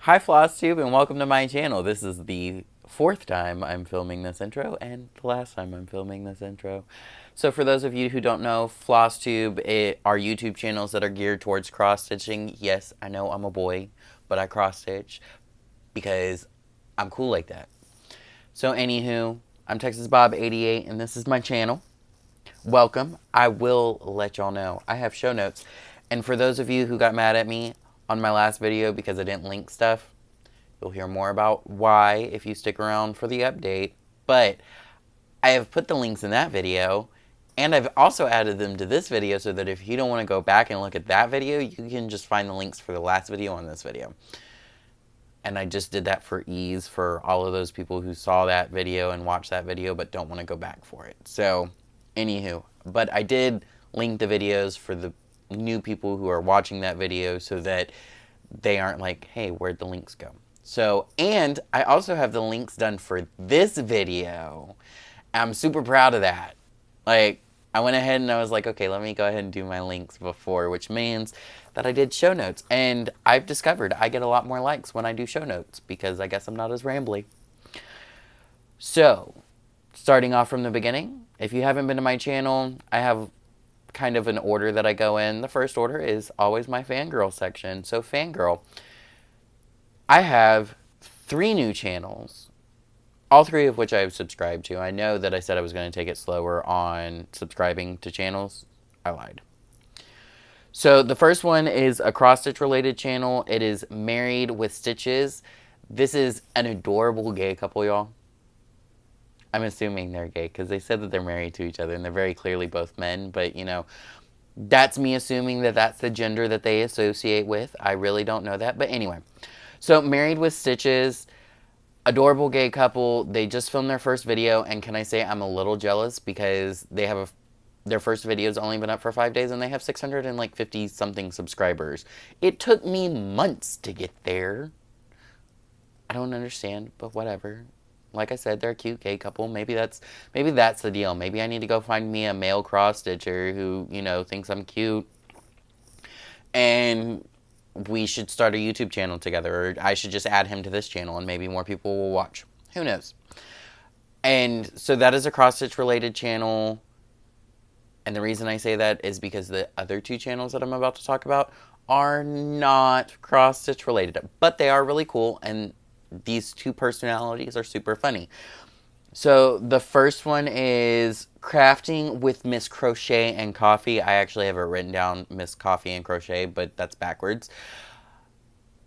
Hi Flosstube and welcome to my channel. This is the fourth time I'm filming this intro and the last time I'm filming this intro. So for those of you who don't know, Flosstube are YouTube channels that are geared towards cross-stitching. Yes, I know I'm a boy, but I cross-stitch because I'm cool like that. So anywho, I'm Texas Bob 88 and this is my channel. Welcome. I will let y'all know I have show notes. And for those of you who got mad at me on my last video because I didn't link stuff, you'll hear more about why if you stick around for the update. But I have put the links in that video, and I've also added them to this video so that if you don't want to go back and look at that video, you can just find the links for the last video on this video. And I just did that for ease for all of those people who saw that video and watched that video but don't want to go back for it. So, anywho, but I did link the videos for the new people who are watching that video so that they aren't like, hey, where'd the links go? So, and I also have the links done for this video. I'm super proud of that. Like, I went ahead and I was like, okay, let me go ahead and do my links before, which means that I did show notes. And I've discovered I get a lot more likes when I do show notes because I guess I'm not as rambly. So, starting off from the beginning, if you haven't been to my channel, I have kind of an order that I go in. The first order is always my Fangirl section. So, Fangirl, I have 3 new channels, all 3 of which I have subscribed to. I know that I said I was going to take it slower on subscribing to channels. I lied. So the first one is a cross-stitch related channel. It is Married with Stitches. This is an adorable gay couple, y'all. I'm assuming they're gay because they said that they're married to each other and they're very clearly both men. But, you know, that's me assuming that that's the gender that they associate with. I really don't know that. But anyway, so Married with Stitches, adorable gay couple. They just filmed their first video, and can I say I'm a little jealous because they have their first video's only been up for 5 days and they have 650 something subscribers. It took me months to get there. I don't understand, but whatever. Like I said, they're a cute gay couple. Maybe that's the deal. Maybe I need to go find me a male cross stitcher who, you know, thinks I'm cute. And we should start a YouTube channel together, or I should just add him to this channel and maybe more people will watch. Who knows? And so that is a cross-stitch related channel. And the reason I say that is because the other 2 channels that I'm about to talk about are not cross-stitch related, but they are really cool, and these 2 personalities are super funny. So the first one is Crafting with Miss Crochet and Coffee. I actually have it written down Miss Coffee and Crochet, but that's backwards.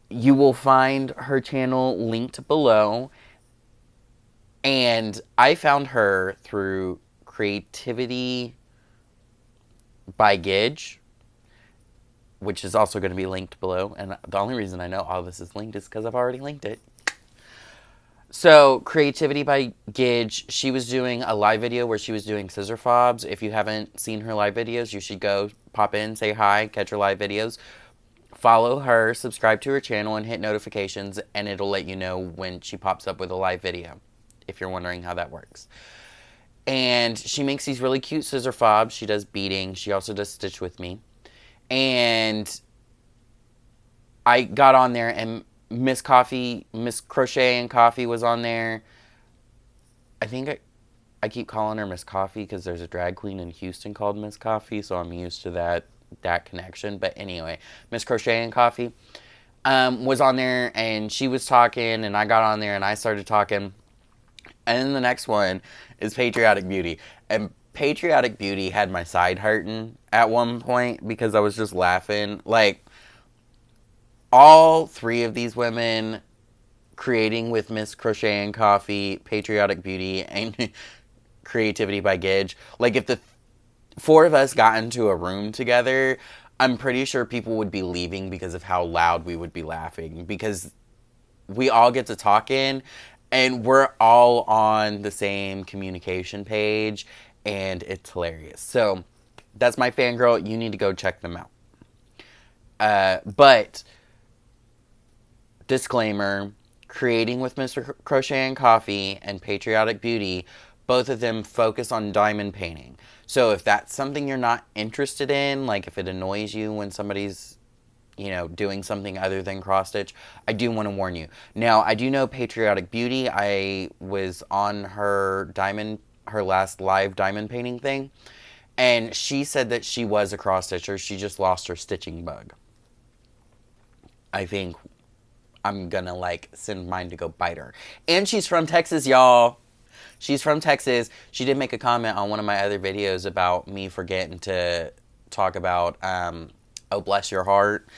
You will find her channel linked below. And I found her through Creativity by Gidge, which is also going to be linked below. And the only reason I know all this is linked is because I've already linked it. So, Creativity by Gidge, she was doing a live video where she was doing scissor fobs. If you haven't seen her live videos, you should go pop in, say hi, catch her live videos. Follow her, subscribe to her channel, and hit notifications, and it'll let you know when she pops up with a live video, if you're wondering how that works. And she makes these really cute scissor fobs. She does beading. She also does Stitch with Me. And I got on there and Miss Crochet and Coffee was on there. I think I keep calling her Miss Coffee because there's a drag queen in Houston called Miss Coffee, so I'm used to that connection. But anyway, Miss Crochet and Coffee was on there, and she was talking, and I got on there and I started talking. And then the next one is Patriotic Beauty. And Patriotic Beauty had my side hurting at one point because I was just laughing. Like, all 3 of these women, Creating with Miss Crochet and Coffee, Patriotic Beauty, and Creativity by Gidge. Like, if the 4 of us got into a room together, I'm pretty sure people would be leaving because of how loud we would be laughing. Because we all get to talking, and we're all on the same communication page, and it's hilarious. So, that's my Fangirl. You need to go check them out. But, disclaimer, Creating with Mr. Crochet and Coffee and Patriotic Beauty, both of them focus on diamond painting. So, if that's something you're not interested in, like if it annoys you when somebody's doing something other than cross stitch, I do want to warn you. Now, I do know Patriotic Beauty. I was on her last live diamond painting thing, and she said that she was a cross stitcher. She just lost her stitching bug. I think I'm gonna send mine to go bite her. And she's from Texas, y'all. She's from Texas. She did make a comment on one of my other videos about me forgetting to talk about "Oh Bless Your Heart,"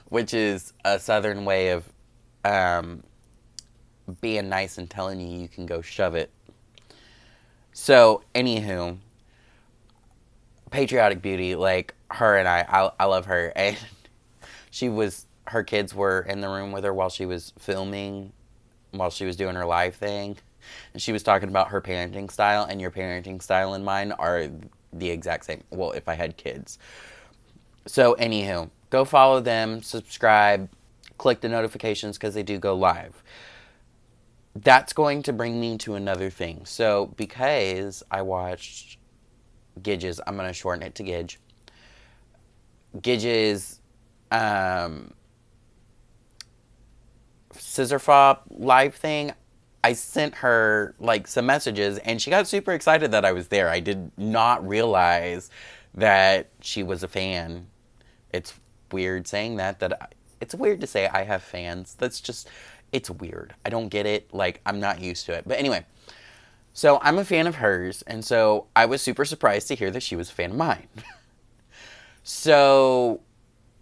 which is a Southern way of being nice and telling you can go shove it. So, anywho, Patriotic Beauty, her and I love her. And her kids were in the room with her while she was filming, while she was doing her live thing. And she was talking about her parenting style, and your parenting style and mine are the exact same. Well, if I had kids. So, anywho, go follow them, subscribe, click the notifications because they do go live. That's going to bring me to another thing. So, because I watched Gidge's, I'm going to shorten it to Gidge. Gidge's scissor fob live thing, I sent her some messages, and she got super excited that I was there. I did not realize that she was a fan. It's weird saying that it's weird to say I have fans. It's weird. I don't get it. I'm not used to it. But anyway, so I'm a fan of hers, and so I was super surprised to hear that she was a fan of mine. So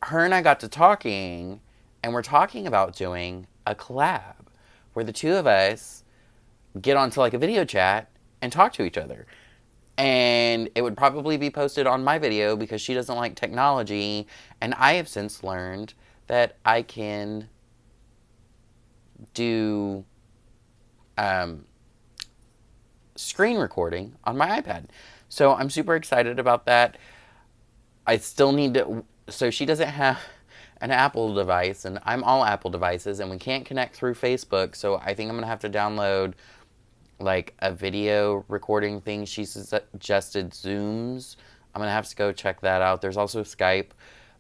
her and I got to talking, and we're talking about doing a collab where the two of us get onto a video chat and talk to each other. And it would probably be posted on my video because she doesn't like technology, and I have since learned that I can do screen recording on my iPad. So I'm super excited about that. I still need to... So she doesn't have an Apple device, and I'm all Apple devices, and we can't connect through Facebook, so I think I'm going to have to download a video recording thing. She suggested Zooms. I'm going to have to go check that out. There's also Skype.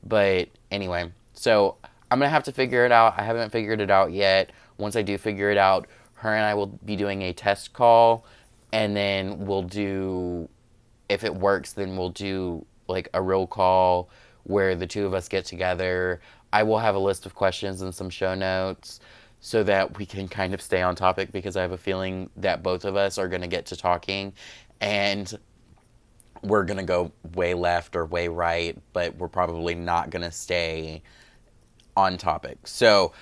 But anyway, so I'm going to have to figure it out. I haven't figured it out yet. Once I do figure it out, her and I will be doing a test call, and then we'll do, if it works, then we'll do a real call where the two of us get together. I will have a list of questions and some show notes so that we can kind of stay on topic, because I have a feeling that both of us are going to get to talking and we're going to go way left or way right, but we're probably not going to stay on topic. So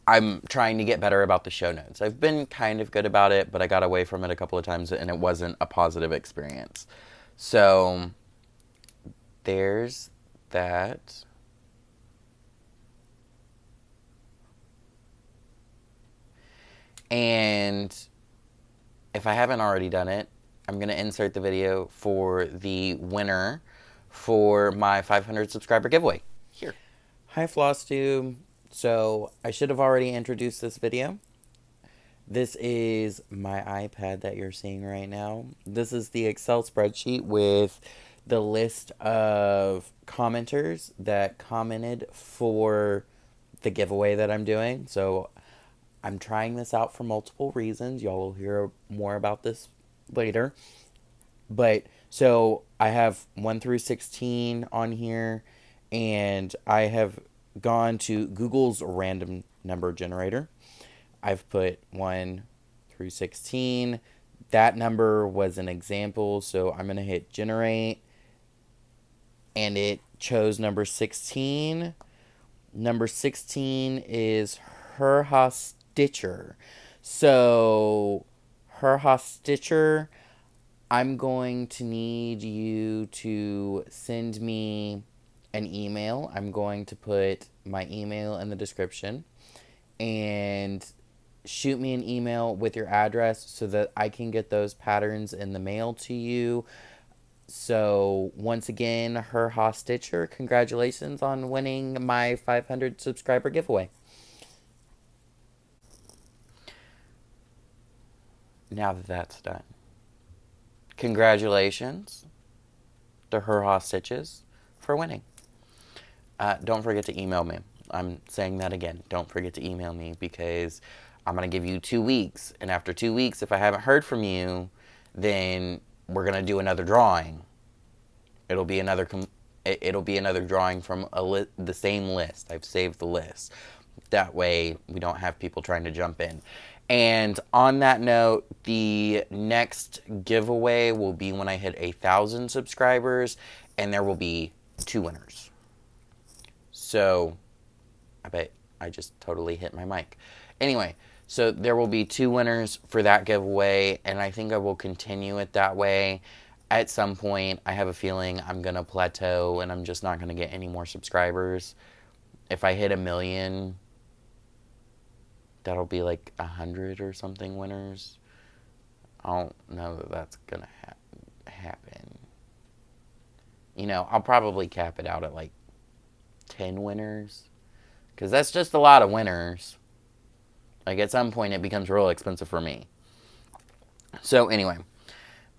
I'm trying to get better about the show notes. I've been kind of good about it, but I got away from it a couple of times and it wasn't a positive experience. So there's that. And if I haven't already done it, I'm going to insert the video for the winner for my 500 subscriber giveaway. Here. Hi, Flosstube. So I should have already introduced this video. This is my iPad that you're seeing right now. This is the Excel spreadsheet with the list of commenters that commented for the giveaway that I'm doing. So I'm trying this out for multiple reasons. Y'all will hear more about this later. But so I have 1 through 16 on here, and I have gone to Google's random number generator. I've put 1 through 16. That number was an example, so I'm going to hit generate, and it chose number 16. Number 16 is her Stitcher. So, her Stitcher, I'm going to need you to send me an email. I'm going to put my email in the description, and shoot me an email with your address so that I can get those patterns in the mail to you. So once again, her Stitcher, congratulations on winning my 500 subscriber giveaway. Now that that's done, congratulations to her Stitches for winning. don't forget to email me. I'm saying that again. Don't forget to email me because I'm going to give you 2 weeks. And after 2 weeks, if I haven't heard from you, then we're going to do another drawing. It'll be another drawing from the same list. I've saved the list. That way we don't have people trying to jump in. And on that note, the next giveaway will be when I hit 1,000 subscribers, and there will be 2 winners. So, I bet I just totally hit my mic. Anyway, so there will be 2 winners for that giveaway, and I think I will continue it that way. At some point, I have a feeling I'm going to plateau, and I'm just not going to get any more subscribers. If I hit 1 million, that'll be like 100 or something winners. I don't know that that's going to happen. You know, I'll probably cap it out at like 10 winners. Because that's just a lot of winners. Like, at some point, it becomes real expensive for me. So, anyway,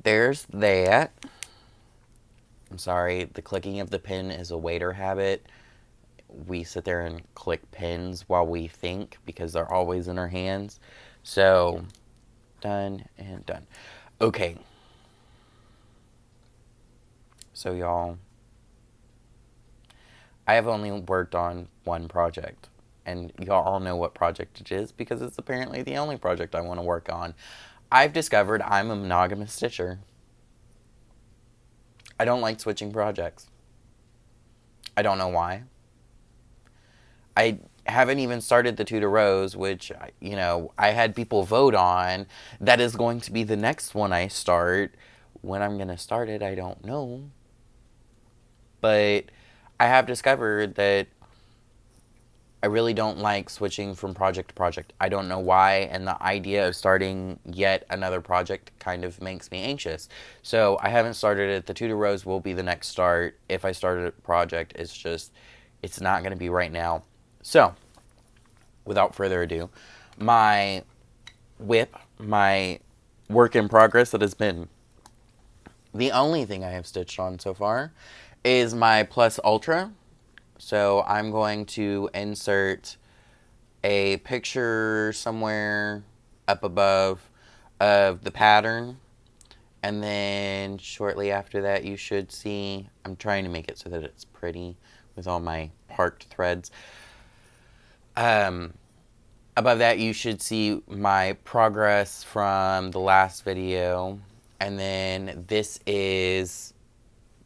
there's that. I'm sorry, the clicking of the pen is a waiter habit. We sit there and click pens while we think because they're always in our hands. So, done and done. Okay. So, y'all, I have only worked on one project. And y'all all know what project it is because it's apparently the only project I want to work on. I've discovered I'm a monogamous stitcher. I don't like switching projects. I don't know why. I haven't even started the Tutor Rose, which, you know, I had people vote on. That is going to be the next one I start. When I'm going to start it, I don't know. But I have discovered that I really don't like switching from project to project. I don't know why, and the idea of starting yet another project kind of makes me anxious. So I haven't started it. The Tutor Rose will be the next start. If I started a project, it's not going to be right now. So, without further ado, my whip, my work in progress that has been the only thing I have stitched on so far, is my Plus Ultra. So I'm going to insert a picture somewhere up above of the pattern. And then shortly after that, you should see, I'm trying to make it so that it's pretty with all my parked threads. Above that, you should see my progress from the last video. And then this is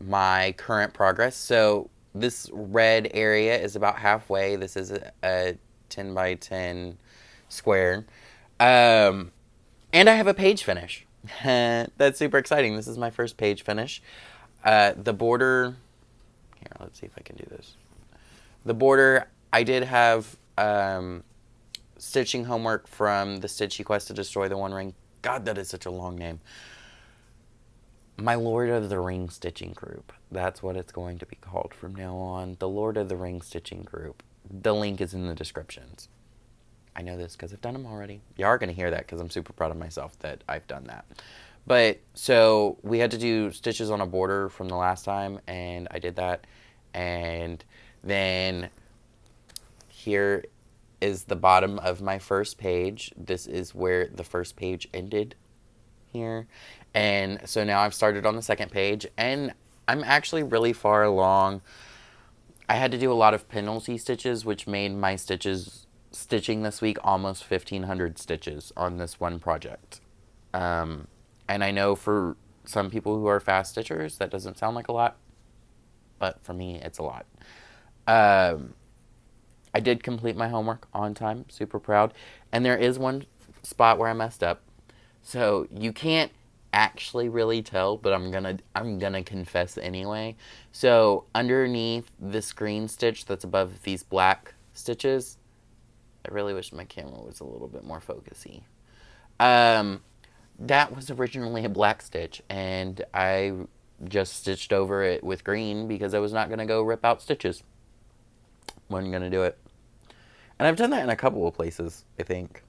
my current progress. So this red area is about halfway. This is a 10 by 10 square. And I have a page finish. That's super exciting. This is my first page finish. The border... Here, let's see if I can do this. The border, I did have stitching homework from the Stitchy Quest to Destroy the One Ring. God, that is such a long name. My Lord of the Ring stitching group. That's what it's going to be called from now on. The Lord of the Ring stitching group. The link is in the descriptions. I know this because I've done them already. You are going to hear that because I'm super proud of myself that I've done that. But, so, we had to do stitches on a border from the last time, and I did that. And then here is the bottom of my first page. This is where the first page ended here. And so now I've started on the second page, and I'm actually really far along. I had to do a lot of penalty stitches, which made my stitching this week almost 1,500 stitches on this one project. And I know for some people who are fast stitchers, that doesn't sound like a lot, but for me, it's a lot. I did complete my homework on time, super proud. And there is one spot where I messed up. So you can't actually really tell, but I'm gonna confess anyway. So underneath this green stitch that's above these black stitches, I really wish my camera was a little bit more focusy. That was originally a black stitch, and I just stitched over it with green because I was not gonna go rip out stitches. Wasn't gonna do it. And I've done that in a couple of places, I think.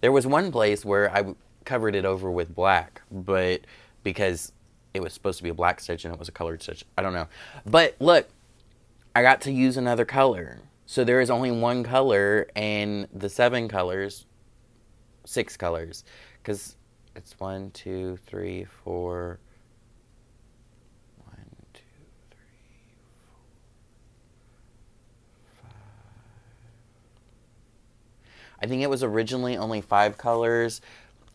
There was one place where I covered it over with black, but because it was supposed to be a black stitch and it was a colored stitch. I don't know. But look, I got to use another color. So there is only one color in the 7 colors, 6 colors, because it's 1, 2, 3, 4. 1, 2, 3, 4, 5. I think it was originally only 5 colors,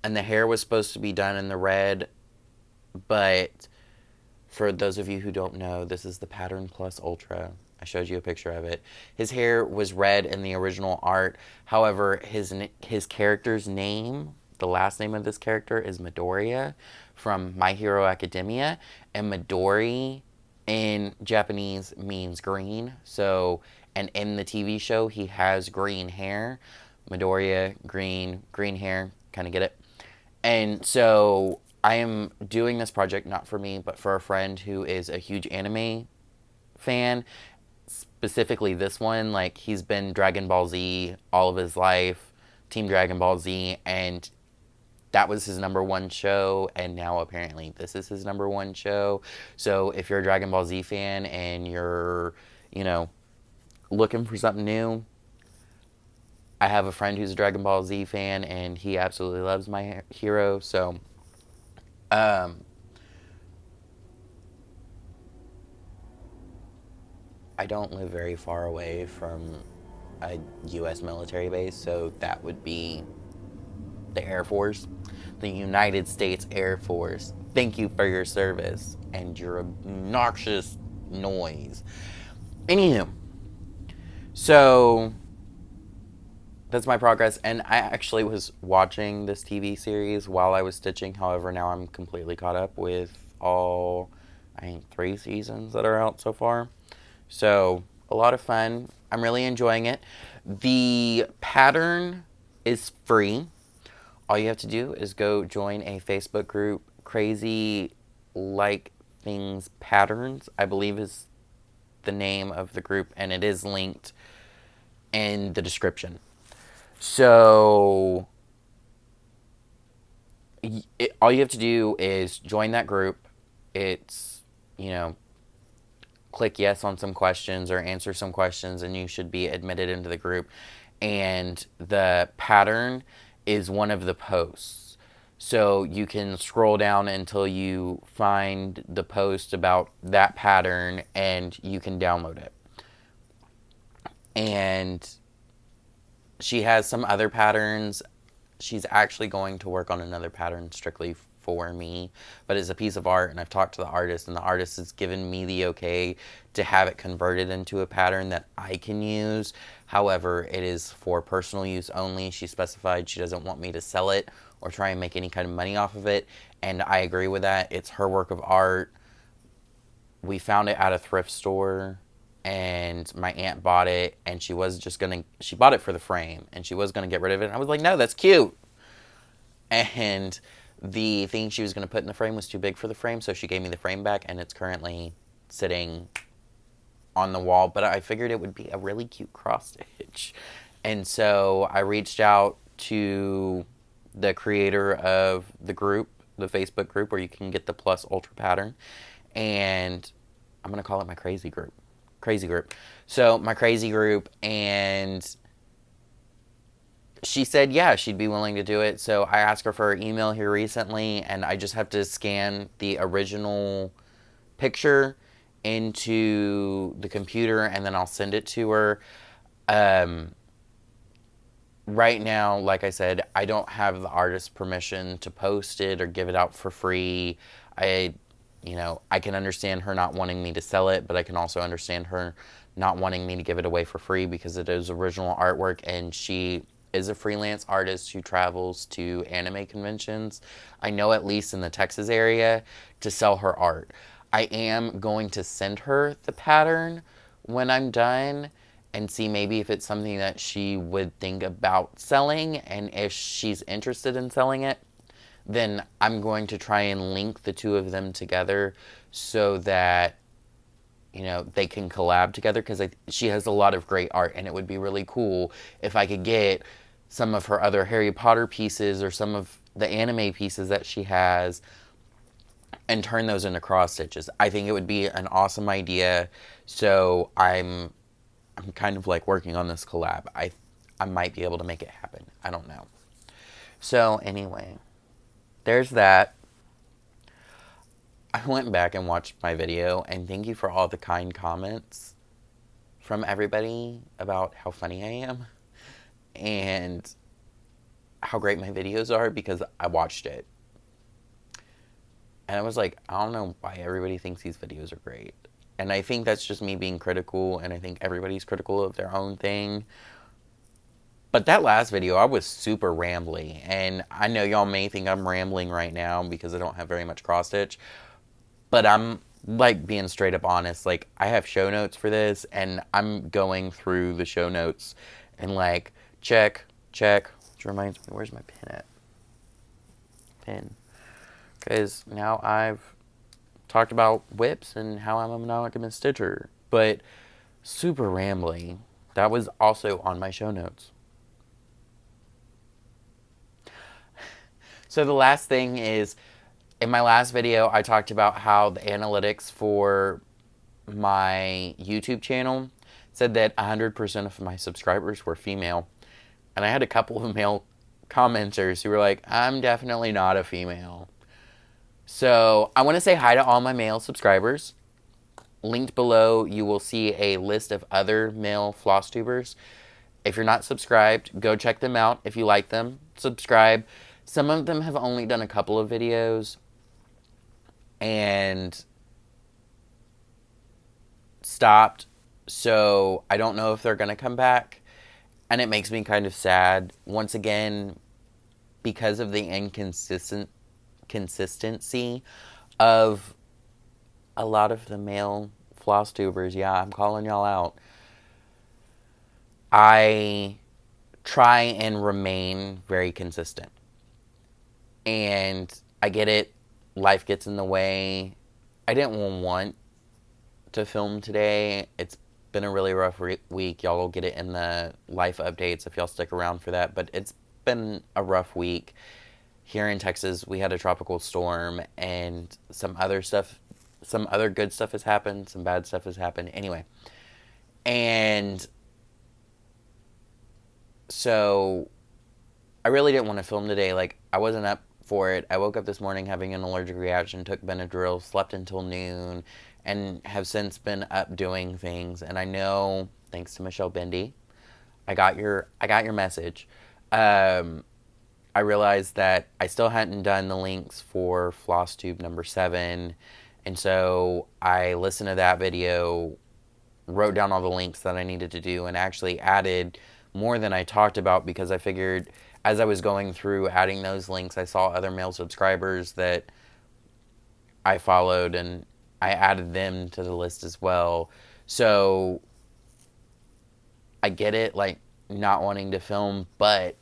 and the hair was supposed to be done in the red, but for those of you who don't know, this is the Pattern Plus Ultra. I showed you a picture of it. His hair was red in the original art. However, his character's name, the last name of this character, is Midoriya from My Hero Academia. And Midori in Japanese means green. So, and in the TV show, he has green hair. Midoriya, green hair. Kind of get it? And so I am doing this project not for me, but for a friend who is a huge anime fan. Specifically this one, like he's been Dragon Ball Z all of his life, Team Dragon Ball Z, and that was his number one show, and now apparently this is his number one show. So if you're a Dragon Ball Z fan and you're, looking for something new, I have a friend who's a Dragon Ball Z fan, and he absolutely loves My Hero. So, I don't live very far away from a U.S. military base, so that would be the Air Force, the United States Air Force. Thank you for your service and your obnoxious noise. Anywho, so that's my progress, and I actually was watching this TV series while I was stitching. However, now I'm completely caught up with all, I think, 3 seasons that are out so far. So, a lot of fun. I'm really enjoying it. The pattern is free. All you have to do is go join a Facebook group, Crazeyy Like Things Patterns, I believe is the name of the group, and it is linked in the description. So, all you have to do is join that group. It's, click yes on some questions or answer some questions, and you should be admitted into the group. And the pattern is one of the posts. So you can scroll down until you find the post about that pattern, and you can download it. And she has some other patterns. She's actually going to work on another pattern strictly for me, but it's a piece of art, and I've talked to the artist, and the artist has given me the okay to have it converted into a pattern that I can use. However, it is for personal use only. She specified she doesn't want me to sell it or try and make any kind of money off of it, and I agree with that. It's her work of art. We found it at a thrift store, and my aunt bought it, and she bought it for the frame, and she was gonna get rid of it, and I was like, no, that's cute. And the thing she was going to put in the frame was too big for the frame, so she gave me the frame back, and it's currently sitting on the wall. But I figured it would be a really cute cross stitch. And so I reached out to the creator of the group, the Facebook group, where you can get the Plus Ultra pattern. And I'm going to call it my Crazeyy group. Crazeyy group. So my Crazeyy group, and she said, yeah, she'd be willing to do it. So I asked her for her email here recently, and I just have to scan the original picture into the computer, and then I'll send it to her. Right now, like I said, I don't have the artist's permission to post it or give it out for free. I can understand her not wanting me to sell it, but I can also understand her not wanting me to give it away for free because it is original artwork, and she is a freelance artist who travels to anime conventions, I know at least in the Texas area, to sell her art. I am going to send her the pattern when I'm done and see maybe if it's something that she would think about selling, and if she's interested in selling it, then I'm going to try and link the two of them together so that they can collab together, because she has a lot of great art, and it would be really cool if I could get some of her other Harry Potter pieces or some of the anime pieces that she has and turn those into cross stitches. I think it would be an awesome idea. So I'm kind of like working on this collab. I might be able to make it happen. I don't know. So anyway, there's that. I went back and watched my video, and thank you for all the kind comments from everybody about how funny I am and how great my videos are, because I watched it. And I was like, I don't know why everybody thinks these videos are great. And I think that's just me being critical, and I think everybody's critical of their own thing. But that last video, I was super rambly. And I know y'all may think I'm rambling right now because I don't have very much cross stitch. But I'm like being straight up honest. Like, I have show notes for this, and I'm going through the show notes and like, check. Which reminds me, where's my pen at? Pen. Because now I've talked about whips and how I'm a monogamous stitcher. But super rambly. That was also on my show notes. So the last thing is, in my last video, I talked about how the analytics for my YouTube channel said that 100% of my subscribers were female. And I had a couple of male commenters who were like, I'm definitely not a female. So I want to say hi to all my male subscribers. Linked below, you will see a list of other male Flosstubers. If you're not subscribed, go check them out. If you like them, subscribe. Some of them have only done a couple of videos and stopped. So I don't know if they're going to come back. And it makes me kind of sad. Once again, because of the consistency of a lot of the male Flosstubers. Yeah, I'm calling y'all out. I try and remain very consistent. And I get it. Life gets in the way. I didn't want to film today. It's been a really rough week. Y'all will get it in the life updates if y'all stick around for that. But it's been a rough week. Here in Texas, we had a tropical storm, and some other good stuff has happened. Some bad stuff has happened. Anyway. And so I really didn't want to film today. Like, I wasn't up for it. I woke up this morning having an allergic reaction, took Benadryl, slept until noon, and have since been up doing things. And I know, thanks to Michelle Bendy, I got your message. I realized that I still hadn't done the links for Flosstube number 7. And so I listened to that video, wrote down all the links that I needed to do, and actually added more than I talked about, because I figured as I was going through adding those links, I saw other male subscribers that I followed, and I added them to the list as well. So I get it, like, not wanting to film, but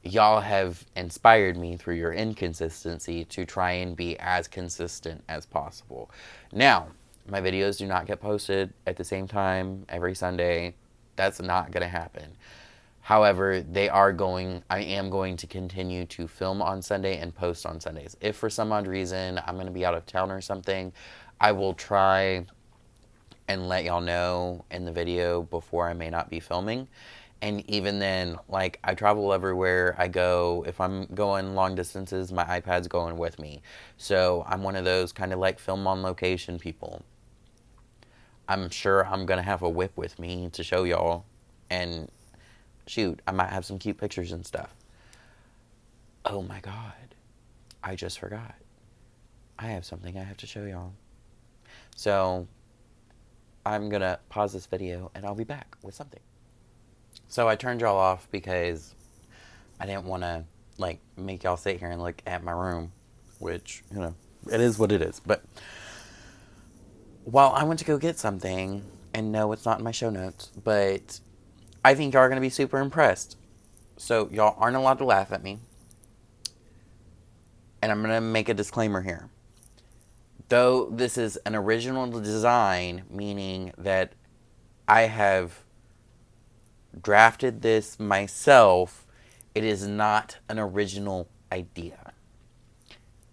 y'all have inspired me through your inconsistency to try and be as consistent as possible. Now, my videos do not get posted at the same time every Sunday. That's not going to happen. However, I am going to continue to film on Sunday and post on Sundays. If for some odd reason I'm going to be out of town or something, I will try and let y'all know in the video before I may not be filming. And even then, like, I travel everywhere I go. If I'm going long distances, my iPad's going with me. So I'm one of those kind of like film on location people. I'm sure I'm going to have a whip with me to show y'all. And shoot, I might have some cute pictures and stuff. Oh my God. I just forgot. I have something I have to show y'all. So I'm going to pause this video and I'll be back with something. So I turned y'all off because I didn't want to, like, make y'all sit here and look at my room, which, you know, it is what it is. But while I went to go get something, and no, it's not in my show notes, but I think y'all are going to be super impressed. So y'all aren't allowed to laugh at me. And I'm going to make a disclaimer here. Though this is an original design, meaning that I have drafted this myself, it is not an original idea.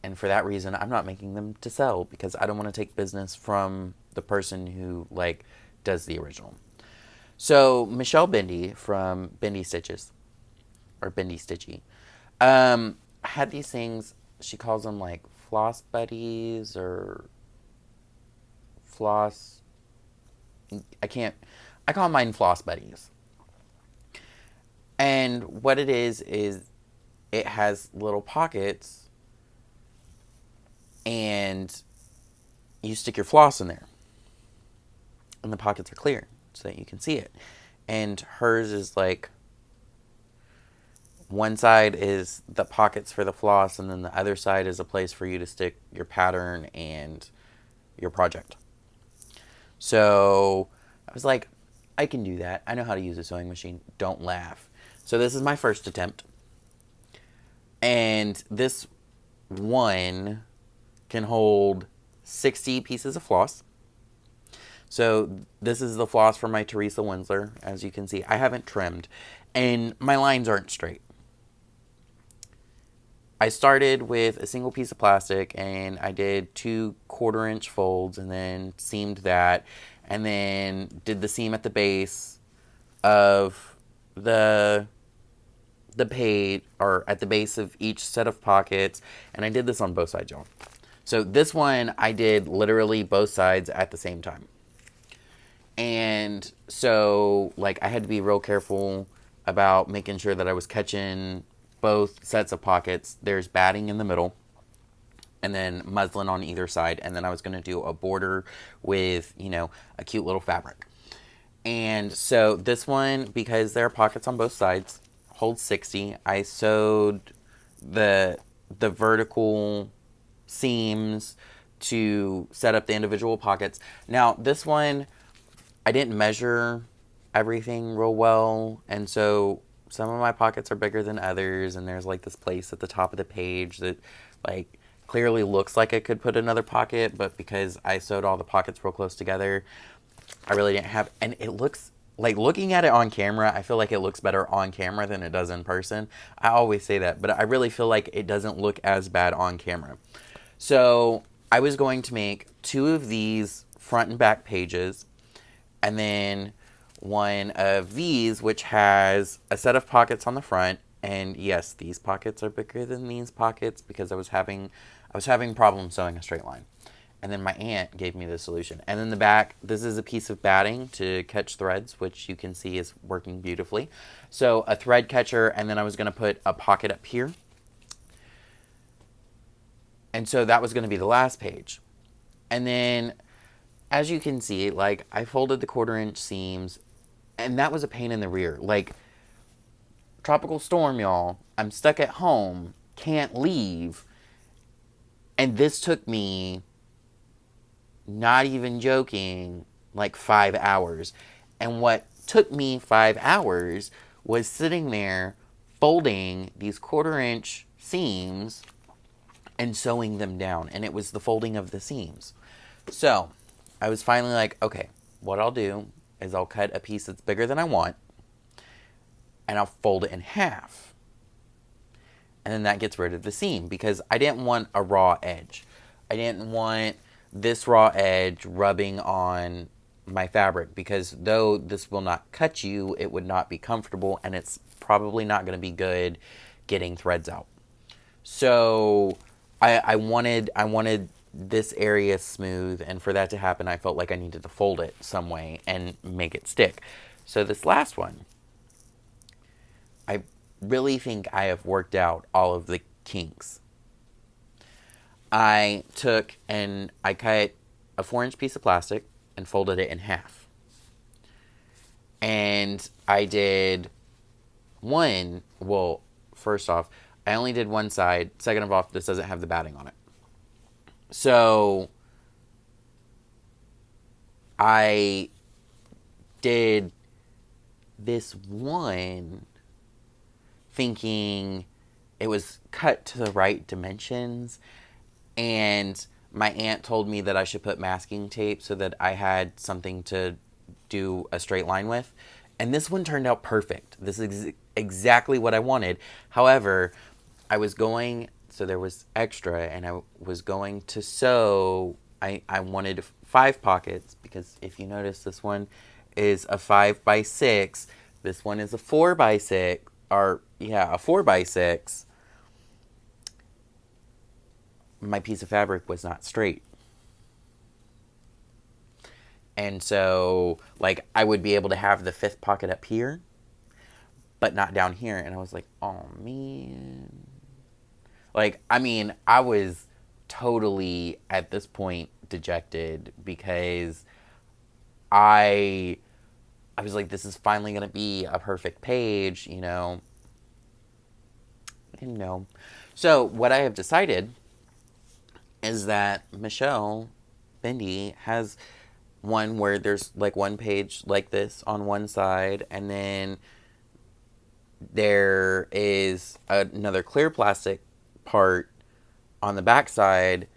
And for that reason, I'm not making them to sell because I don't want to take business from the person who like does the original. So Michelle Bendy from Bendy Stitches or Bendy Stitchy had these things. She calls them like floss buddies or floss. I can't. I call mine floss buddies. And what it is it has little pockets, and you stick your floss in there, and the pockets are clear so that you can see it. And hers is like one side is the pockets for the floss, and then the other side is a place for you to stick your pattern and your project. So I was like, I can do that. I know how to use a sewing machine. Don't laugh. So this is my first attempt. And this one can hold 60 pieces of floss. So this is the floss for my Teresa Winsler. As you can see, I haven't trimmed. And my lines aren't straight. I started with a single piece of plastic and I did 2 1/4-inch folds and then seamed that and then did the seam at the base of the page or at the base of each set of pockets, and I did this on both sides, y'all. So this one I did literally both sides at the same time. And so like I had to be real careful about making sure that I was catching both sets of pockets. There's batting in the middle and then muslin on either side, and then I was going to do a border with, you know, a cute little fabric. And so this one, because there are pockets on both sides, holds 60. I sewed the vertical seams to set up the individual pockets. Now this one, I didn't measure everything real well, and so some of my pockets are bigger than others, and there's like this place at the top of the page that like clearly looks like I could put another pocket, but because I sewed all the pockets real close together, I really didn't have, and it looks like, looking at it on camera, I feel like it looks better on camera than it does in person. I always say that, but I really feel like it doesn't look as bad on camera. So I was going to make 2 of these front and back pages, and then one of these, which has a set of pockets on the front. And yes, these pockets are bigger than these pockets because I was having problems sewing a straight line. And then my aunt gave me the solution. And then the back, this is a piece of batting to catch threads, which you can see is working beautifully. So a thread catcher, and then I was going to put a pocket up here. And so that was going to be the last page. And then, as you can see, like, I folded the 1/4-inch seams, and that was a pain in the rear. Like, tropical storm, y'all. I'm stuck at home, can't leave. And this took me, not even joking, like 5 hours. And what took me 5 hours was sitting there folding these 1/4-inch seams and sewing them down. And it was the folding of the seams. So I was finally like, okay, what I'll do is I'll cut a piece that's bigger than I want, and I'll fold it in half. And then that gets rid of the seam, because I didn't want a raw edge. I didn't want this raw edge rubbing on my fabric, because though this will not cut you, it would not be comfortable, and it's probably not going to be good getting threads out. So I wanted this area smooth, and for that to happen, I felt like I needed to fold it some way and make it stick. So this last one, I really think I have worked out all of the kinks. I took and I cut a 4-inch piece of plastic and folded it in half. And I did first off, I only did one side. Second of all, this doesn't have the batting on it. So I did this one thinking it was cut to the right dimensions, and my aunt told me that I should put masking tape so that I had something to do a straight line with. And this one turned out perfect. This is exactly what I wanted. However, I was going so there was extra, and I was going to sew. I wanted 5 pockets, because if you notice, this one is a 5x6. This one is a 4x6, or yeah, a 4x6. My piece of fabric was not straight. And so, like, I would be able to have the 5th pocket up here, but not down here. And I was like, oh, man. Like, I mean, I was totally, at this point, dejected, because I I was like, this is finally going to be a perfect page, you know. And no. So, what I have decided is that Michelle Bendy has one where there's like one page like this on one side, and then there is another clear plastic part on the back side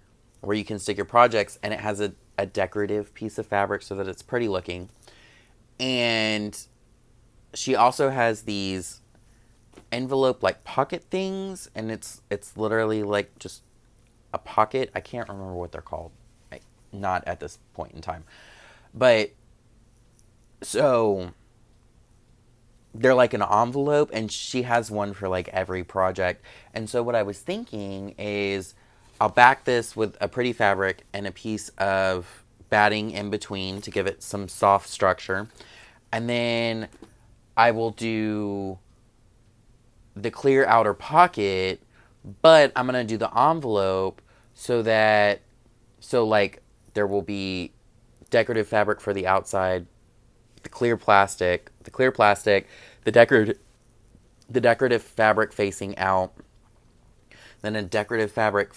where you can stick your projects, and it has a decorative piece of fabric so that it's pretty looking. And she also has these envelope like pocket things, and it's literally like just a pocket. I can't remember what they're called. Not at this point in time. But so they're like an envelope, and she has one for like every project. And so what I was thinking is I'll back this with a pretty fabric and a piece of batting in between to give it some soft structure. And then I will do the clear outer pocket, but I'm going to do the envelope so that, so like there will be decorative fabric for the outside, the clear plastic, the decorative fabric facing out, then a decorative fabric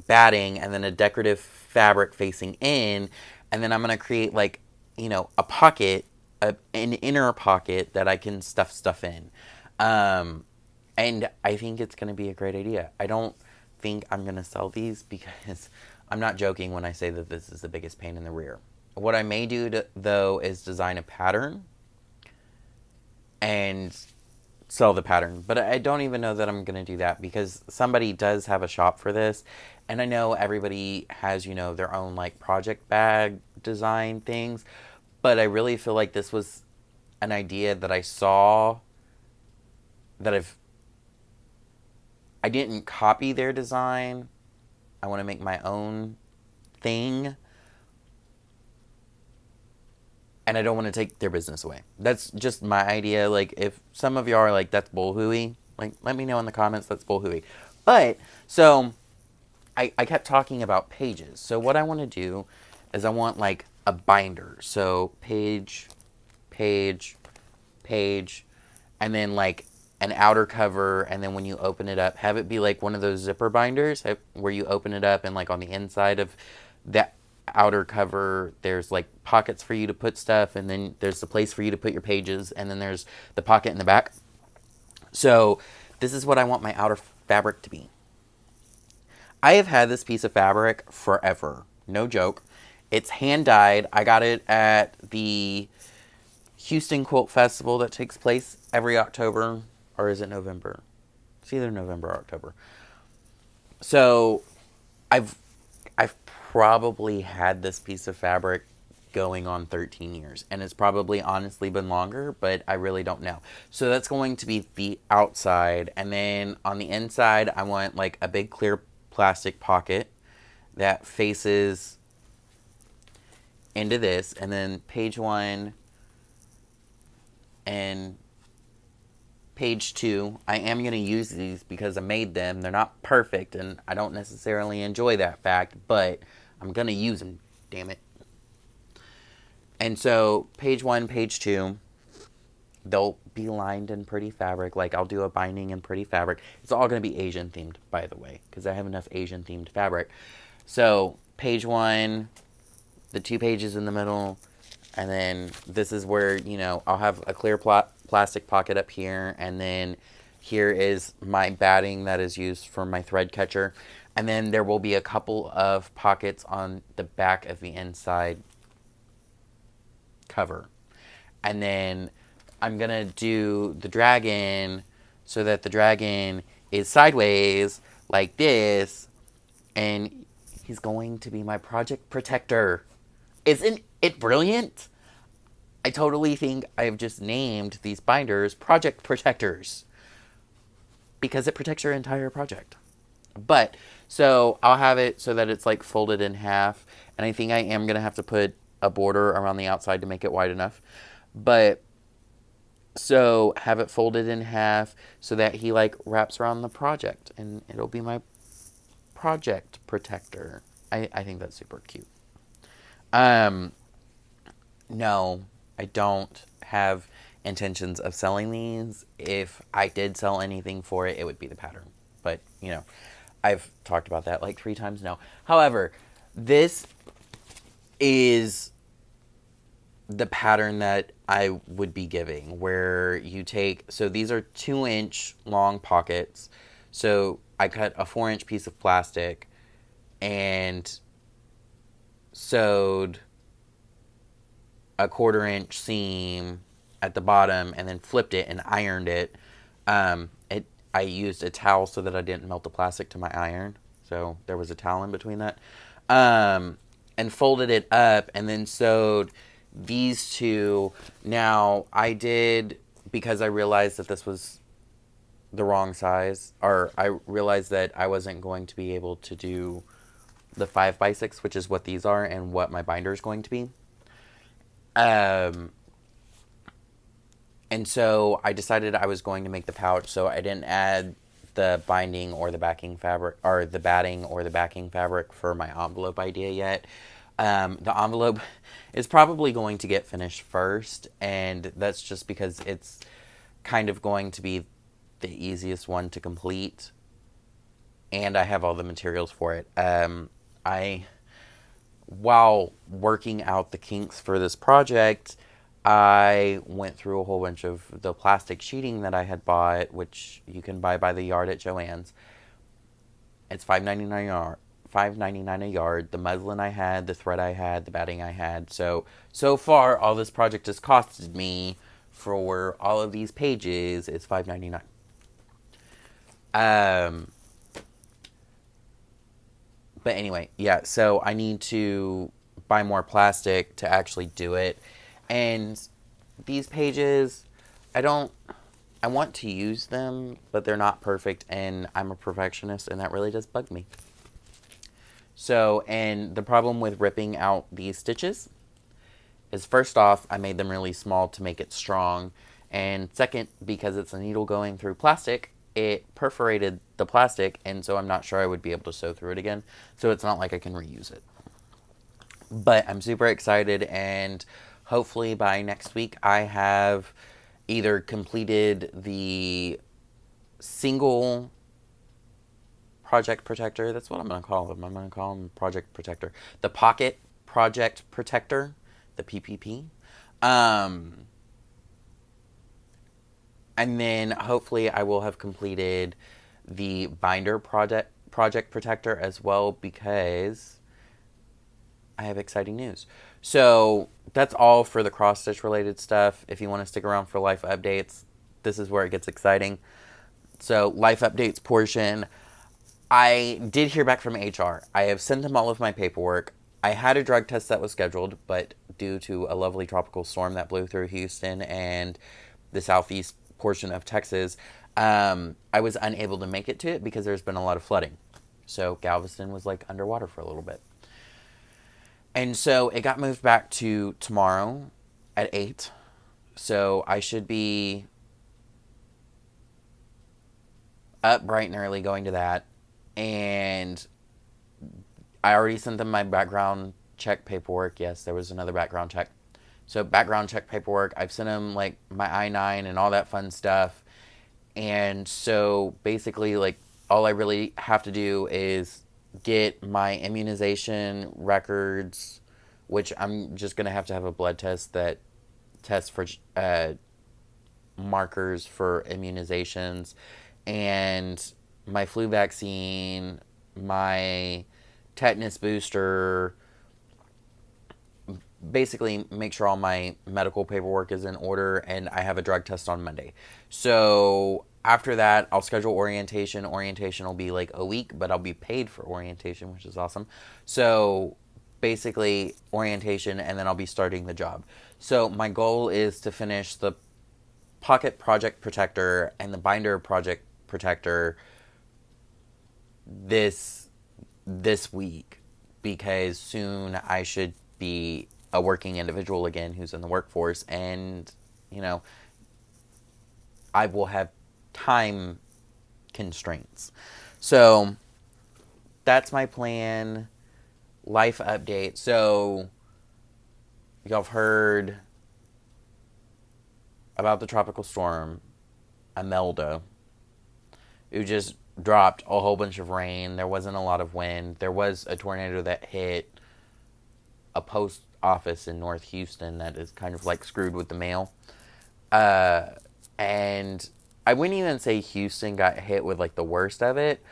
batting, and then a decorative fabric facing in, and then I'm gonna create like, you know, a pocket, an inner pocket that I can stuff stuff in, and I think it's gonna be a great idea. I don't think I'm gonna sell these, because I'm not joking when I say that this is the biggest pain in the rear. What I may do though is design a pattern and sell the pattern. But I don't even know that I'm going to do that, because somebody does have a shop for this. And I know everybody has, you know, their own like project bag design things. But I really feel like this was an idea that I saw that I didn't copy their design. I want to make my own thing. And I don't want to take their business away. That's just my idea. Like, if some of y'all are like, that's bullhooey, like, let me know in the comments that's bullhooey. But, so, I kept talking about pages. So what I want to do is I want, like, a binder. So, page, page, page, and then, like, an outer cover, and then when you open it up, have it be, like, one of those zipper binders where you open it up, and, like, on the inside of that outer cover there's like pockets for you to put stuff, and then there's the place for you to put your pages, and then there's the pocket in the back. So this is what I want my outer fabric to be. I have had this piece of fabric forever, no joke. It's hand dyed. I got it at the Houston Quilt Festival that takes place every October, or is it November? It's either November or October. So I've probably had this piece of fabric going on 13 years, and it's probably honestly been longer, but I really don't know. So that's going to be the outside, and then on the inside I want like a big clear plastic pocket that faces into this, and then page 1 and page 2, I am going to use these because I made them. They're not perfect, and I don't necessarily enjoy that fact, but I'm going to use them, damn it. And so, page 1, page 2, they'll be lined in pretty fabric. Like, I'll do a binding in pretty fabric. It's all going to be Asian themed, by the way, because I have enough Asian themed fabric. So, page 1, the 2 pages in the middle, and then this is where, you know, I'll have a clear plastic pocket up here, and then here is my batting that is used for my thread catcher. And then there will be a couple of pockets on the back of the inside cover. And then I'm going to do the dragon so that the dragon is sideways like this, and he's going to be my project protector. Isn't it brilliant? I totally think I've just named these binders project protectors because it protects your entire project. But so I'll have it so that it's like folded in half, and I think I am gonna have to put a border around the outside to make it wide enough. But so have it folded in half so that he like wraps around the project, and it'll be my project protector. I think that's super cute. Um, no, I don't have intentions of selling these. If I did sell anything for it, it would be the pattern. But, I've talked about that like 3 times now. However, this is the pattern that I would be giving, where you take, so these are 2-inch long pockets. So I cut a 4-inch piece of plastic and sewed a 1/4-inch seam at the bottom and then flipped it and ironed it. I used a towel so that I didn't melt the plastic to my iron. So there was a towel in between that. And folded it up and then sewed these two. Now, I did, because I realized that this was the wrong size, or I realized that I wasn't going to be able to do the 5x6, which is what these are and what my binder is going to be. And so I decided I was going to make the pouch, so I didn't add the binding or the backing fabric, or the batting or the backing fabric for my envelope idea yet. The envelope is probably going to get finished first, and that's just because it's kind of going to be the easiest one to complete, and I have all the materials for it. While working out the kinks for this project, I went through a whole bunch of the plastic sheeting that I had bought, which you can buy by the yard at Joann's. It's $5.99 a yard. $5.99 a yard. The muslin I had, the thread I had, the batting I had. So far, all this project has costed me for all of these pages is $5.99. But anyway, yeah. So I need to buy more plastic to actually do it. And these pages, I want to use them, but they're not perfect, and I'm a perfectionist, and that really does bug me. So, and the problem with ripping out these stitches is, first off, I made them really small to make it strong, and second, because it's a needle going through plastic, it perforated the plastic, and so I'm not sure I would be able to sew through it again, so it's not like I can reuse it. But I'm super excited, and hopefully by next week I have either completed the single project protector. That's what I'm going to call them. I'm going to call them project protector. The pocket project protector, the PPP. And then hopefully I will have completed the binder project protector as well, because I have exciting news. So that's all for the cross stitch related stuff. If you want to stick around for life updates, this is where it gets exciting. So life updates portion, I did hear back from HR. I have sent them all of my paperwork. I had a drug test that was scheduled, but due to a lovely tropical storm that blew through Houston and the southeast portion of Texas, I was unable to make it to it because there's been a lot of flooding. So Galveston was like underwater for a little bit. And so it got moved back to tomorrow at 8. So I should be up bright and early going to that. And I already sent them my background check paperwork. Yes, there was another background check. So background check paperwork, I've sent them like my I-9 and all that fun stuff. And so basically, like, all I really have to do is get my immunization records, which I'm just going to have a blood test that tests for markers for immunizations, and my flu vaccine, my tetanus booster, basically make sure all my medical paperwork is in order, and I have a drug test on Monday. So After that, I'll schedule orientation. Orientation will be like a week, but I'll be paid for orientation, which is awesome. So basically, orientation, and then I'll be starting the job. So my goal is to finish the pocket project protector and the binder project protector this this week, because soon I should be a working individual again who's in the workforce, and you know, I will have time constraints. So that's my plan. Life update. So y'all have heard about the tropical storm Imelda, who just dropped a whole bunch of rain. There wasn't a lot of wind. There was a tornado that hit a post office in North Houston that is kind of like screwed with the mail. And I wouldn't even say Houston got hit with like the worst of it.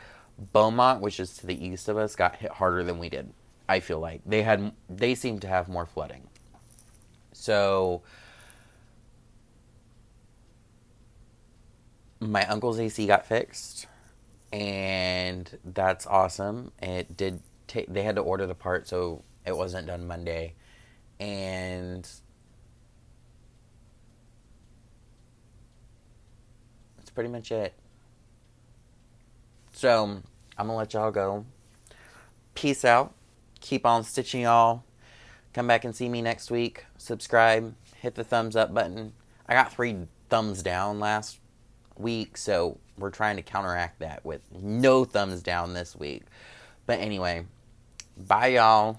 Beaumont, which is to the east of us, got hit harder than we did. I feel like they seem to have more flooding. So my uncle's AC got fixed, and that's awesome. It did. They had to order the part, so it wasn't done Monday, and that's pretty much it. So I'm gonna let y'all go. Peace out. Keep on stitching, y'all. Come back and see me next week. Subscribe. Hit the thumbs up button. I got 3 thumbs down last week, so we're trying to counteract that with no thumbs down this week. But anyway, bye, y'all.